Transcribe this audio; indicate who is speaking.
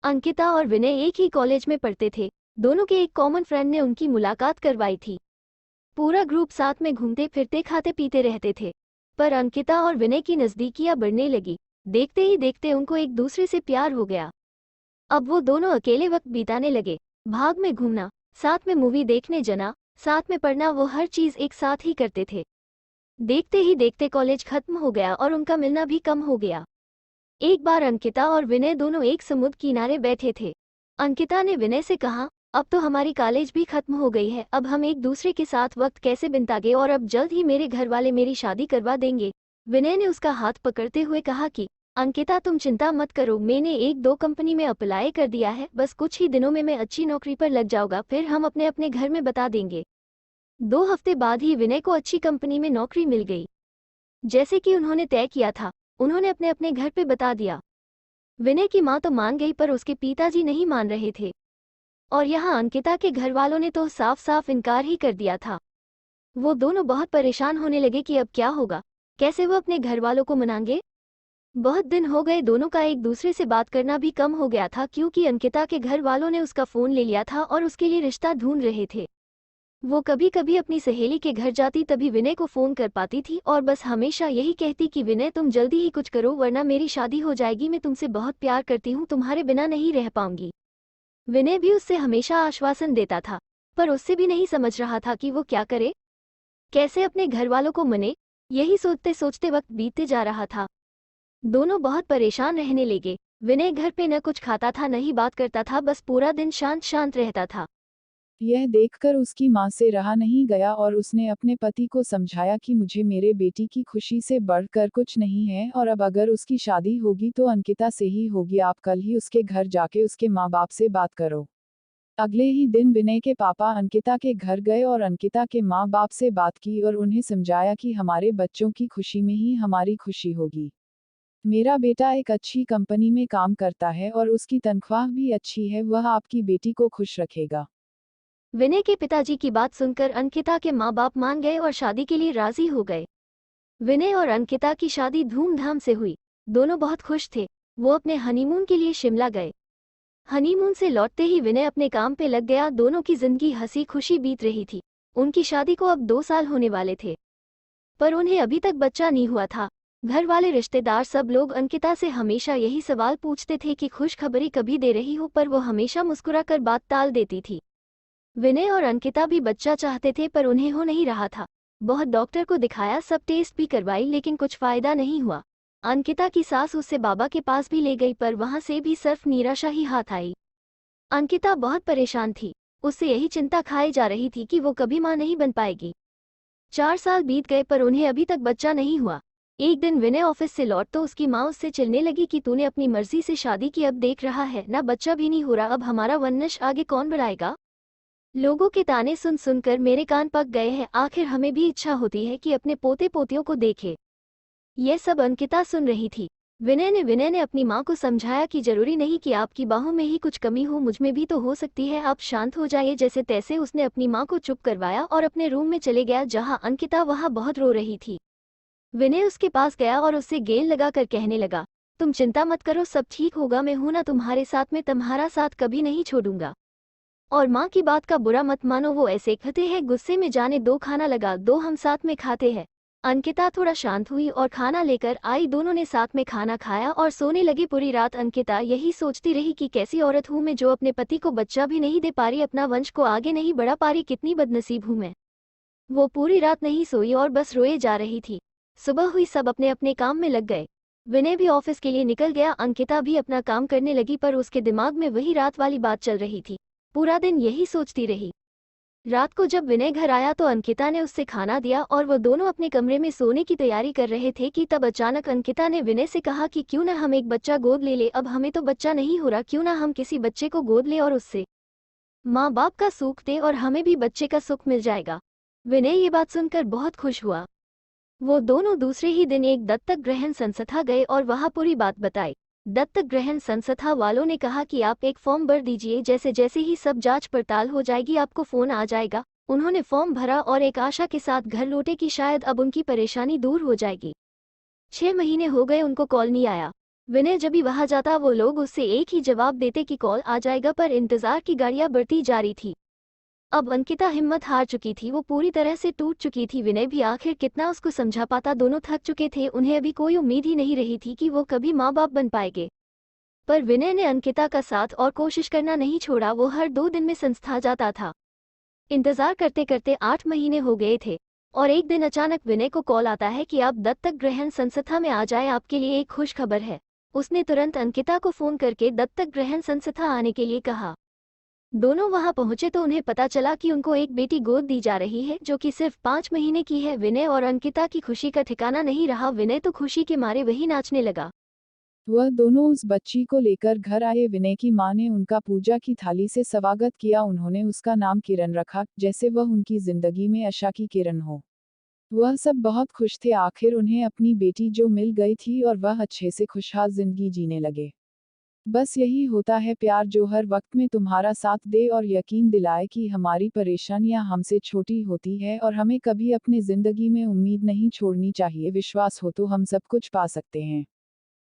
Speaker 1: अंकिता और विनय एक ही कॉलेज में पढ़ते थे। दोनों के एक कॉमन फ्रेंड ने उनकी मुलाकात करवाई थी। पूरा ग्रुप साथ में घूमते फिरते खाते पीते रहते थे। पर अंकिता और विनय की नज़दीकियां बढ़ने लगी। देखते ही देखते उनको एक दूसरे से प्यार हो गया। अब वो दोनों अकेले वक्त बिताने लगे। भाग में घूमना, साथ में मूवी देखने जाना, साथ में पढ़ना, वो हर चीज़ एक साथ ही करते थे। देखते ही देखते कॉलेज खत्म हो गया और उनका मिलना भी कम हो गया। एक बार अंकिता और विनय दोनों एक समुद्र किनारे बैठे थे। अंकिता ने विनय से कहा, अब तो हमारी कॉलेज भी खत्म हो गई है, अब हम एक दूसरे के साथ वक्त कैसे बिताएंगे, और अब जल्द ही मेरे घर वाले मेरी शादी करवा देंगे। विनय ने उसका हाथ पकड़ते हुए कहा कि अंकिता तुम चिंता मत करो, मैंने एक दो कंपनी में अप्लाई कर दिया है, बस कुछ ही दिनों में मैं अच्छी नौकरी पर लग जाऊंगा, फिर हम अपने अपने घर में बता देंगे। 2 हफ्ते बाद ही विनय को अच्छी कंपनी में नौकरी मिल गई। जैसे कि उन्होंने तय किया था, उन्होंने अपने अपने घर पे बता दिया। विनय की मां तो मान गई, पर उसके पिताजी नहीं मान रहे थे। और यहाँ अंकिता के घर वालों ने तो साफ साफ इनकार ही कर दिया था। वो दोनों बहुत परेशान होने लगे कि अब क्या होगा, कैसे वो अपने घर वालों को मनाएंगे। बहुत दिन हो गए, दोनों का एक दूसरे से बात करना भी कम हो गया था, क्योंकि अंकिता के घर वालों ने उसका फ़ोन ले लिया था और उसके लिए रिश्ता ढूंढ रहे थे। वो कभी कभी अपनी सहेली के घर जाती, तभी विनय को फ़ोन कर पाती थी और बस हमेशा यही कहती कि विनय तुम जल्दी ही कुछ करो, वरना मेरी शादी हो जाएगी, मैं तुमसे बहुत प्यार करती हूँ, तुम्हारे बिना नहीं रह पाऊंगी। विनय भी उससे हमेशा आश्वासन देता था, पर उससे भी नहीं समझ रहा था कि वो क्या करे, कैसे अपने घर वालों को मने। यही सोचते सोचते वक्त बीतते जा रहा था। दोनों बहुत परेशान रहने लगे। विनय घर पे न कुछ खाता था न ही बात करता था, बस पूरा दिन शांत शांत रहता था।
Speaker 2: यह देखकर उसकी मां से रहा नहीं गया और उसने अपने पति को समझाया कि मुझे मेरे बेटी की खुशी से बढ़कर कुछ नहीं है, और अब अगर उसकी शादी होगी तो अंकिता से ही होगी। आप कल ही उसके घर जाके उसके माँ बाप से बात करो। अगले ही दिन विनय के पापा अंकिता के घर गए और अंकिता के माँ बाप से बात की और उन्हें समझाया कि हमारे बच्चों की खुशी में ही हमारी खुशी होगी। मेरा बेटा एक अच्छी कंपनी में काम करता है और उसकी तनख्वाह भी अच्छी है, वह आपकी बेटी को खुश रखेगा।
Speaker 1: विनय के पिताजी की बात सुनकर अंकिता के माँ बाप मान गए और शादी के लिए राजी हो गए। विनय और अंकिता की शादी धूमधाम से हुई। दोनों बहुत खुश थे। वो अपने हनीमून के लिए शिमला गए। हनीमून से लौटते ही विनय अपने काम पे लग गया। दोनों की जिंदगी हंसी खुशी बीत रही थी। उनकी शादी को अब 2 साल होने वाले थे, पर उन्हें अभी तक बच्चा नहीं हुआ था। घर वाले रिश्तेदार सब लोग अंकिता से हमेशा यही सवाल पूछते थे कि खुशखबरी कभी दे रही हो, पर वो हमेशा मुस्कुराकर बात टाल देती थी। विनय और अंकिता भी बच्चा चाहते थे, पर उन्हें हो नहीं रहा था। बहुत डॉक्टर को दिखाया, सब टेस्ट भी करवाई, लेकिन कुछ फायदा नहीं हुआ। अंकिता की सास उससे बाबा के पास भी ले गई, पर वहां से भी सिर्फ निराशा ही हाथ आई। अंकिता बहुत परेशान थी। उससे यही चिंता खाई जा रही थी कि वो कभी मां नहीं बन पाएगी। 4 साल बीत गए, पर उन्हें अभी तक बच्चा नहीं हुआ। एक दिन विनय ऑफिस से लौट तो उसकी माँ उससे चिल्लाने लगी कि तूने अपनी मर्जी से शादी की, अब देख रहा है ना, बच्चा भी नहीं हो रहा, अब हमारा वंश आगे कौन बढ़ाएगा। लोगों के ताने सुन सुनकर मेरे कान पक गए हैं। आखिर हमें भी इच्छा होती है कि अपने पोते पोतियों को देखे। यह सब अंकिता सुन रही थी। विनय ने अपनी माँ को समझाया कि जरूरी नहीं कि आपकी बाहों में ही कुछ कमी हो, मुझ में भी तो हो सकती है, आप शांत हो जाइए। जैसे तैसे उसने अपनी माँ को चुप करवाया और अपने रूम में चले गया, जहाँ अंकिता वहाँ बहुत रो रही थी। विनय उसके पास गया और उससे गेंद लगाकर कहने लगा, तुम चिंता मत करो, सब ठीक होगा, मैं हूं ना तुम्हारे साथ में, तुम्हारा साथ कभी नहीं छोड़ूंगा। और माँ की बात का बुरा मत मानो, वो ऐसे कहते हैं, गुस्से में जाने दो, खाना लगा दो, हम साथ में खाते हैं। अंकिता थोड़ा शांत हुई और खाना लेकर आई। दोनों ने साथ में खाना खाया और सोने लगी। पूरी रात अंकिता यही सोचती रही कि कैसी औरत हूँ मैं, जो अपने पति को बच्चा भी नहीं दे पा रही, अपना वंश को आगे नहीं बढ़ा पा रही, कितनी बदनसीब हूँ मैं। वो पूरी रात नहीं सोई और बस रोए जा रही थी। सुबह हुई, सब अपने अपने काम में लग गए। विनय भी ऑफिस के लिए निकल गया। अंकिता भी अपना काम करने लगी, पर उसके दिमाग में वही रात वाली बात चल रही थी। पूरा दिन यही सोचती रही। रात को जब विनय घर आया तो अंकिता ने उससे खाना दिया और वो दोनों अपने कमरे में सोने की तैयारी कर रहे थे कि तब अचानक अंकिता ने विनय से कहा कि क्यों ना हम एक बच्चा गोद ले ले, अब हमें तो बच्चा नहीं हो रहा, क्यों ना हम किसी बच्चे को गोद ले और उससे माँ बाप का सुख दे और हमें भी बच्चे का सुख मिल जाएगा। विनय ये बात सुनकर बहुत खुश हुआ। वो दोनों दूसरे ही दिन एक दत्तक ग्रहण संस्था गए और वहां पूरी बात बताई। दत्तक ग्रहण संस्था वालों ने कहा कि आप एक फॉर्म भर दीजिए, जैसे जैसे ही सब जांच पड़ताल हो जाएगी आपको फोन आ जाएगा। उन्होंने फॉर्म भरा और एक आशा के साथ घर लौटे कि शायद अब उनकी परेशानी दूर हो जाएगी। 6 महीने हो गए, उनको कॉल नहीं आया। विनय जब भी वहां जाता वो लोग उससे एक ही जवाब देते कि कॉल आ जाएगा, पर इंतजार की गाड़ियां बढ़ती जा रही थी। अब अंकिता हिम्मत हार चुकी थी, वो पूरी तरह से टूट चुकी थी। विनय भी आखिर कितना उसको समझा पाता, दोनों थक चुके थे, उन्हें अभी कोई उम्मीद ही नहीं रही थी कि वो कभी माँ बाप बन पाएंगे। पर विनय ने अंकिता का साथ और कोशिश करना नहीं छोड़ा, वो हर 2 दिन में संस्था जाता था। इंतजार करते करते 8 महीने हो गए थे और एक दिन अचानक विनय को कॉल आता है कि आप दत्तक ग्रहण संस्था में आ जाएं, आपके लिए एक खुश खबर है। उसने तुरंत अंकिता को फोन करके दत्तक ग्रहण संस्था आने के लिए कहा। दोनों वहां पहुंचे तो उन्हें पता चला कि उनको एक बेटी गोद दी जा रही है, जो कि सिर्फ 5 महीने की है। विनय और अंकिता की खुशी का ठिकाना नहीं रहा। विनय तो खुशी के मारे वही नाचने लगा।
Speaker 2: वह दोनों उस बच्ची को लेकर घर आए। विनय की मां ने उनका पूजा की थाली से स्वागत किया। उन्होंने उसका नाम किरण रखा, जैसे वह उनकी जिंदगी में आशा की किरण हो। वह सब बहुत खुश थे, आखिर उन्हें अपनी बेटी जो मिल गई थी और वह अच्छे से खुशहाल जिंदगी जीने लगे। बस यही होता है प्यार, जो हर वक्त में तुम्हारा साथ दे और यकीन दिलाए कि हमारी परेशानियां हमसे छोटी होती है और हमें कभी अपनी जिंदगी में उम्मीद नहीं छोड़नी चाहिए। विश्वास हो तो हम सब कुछ पा सकते हैं।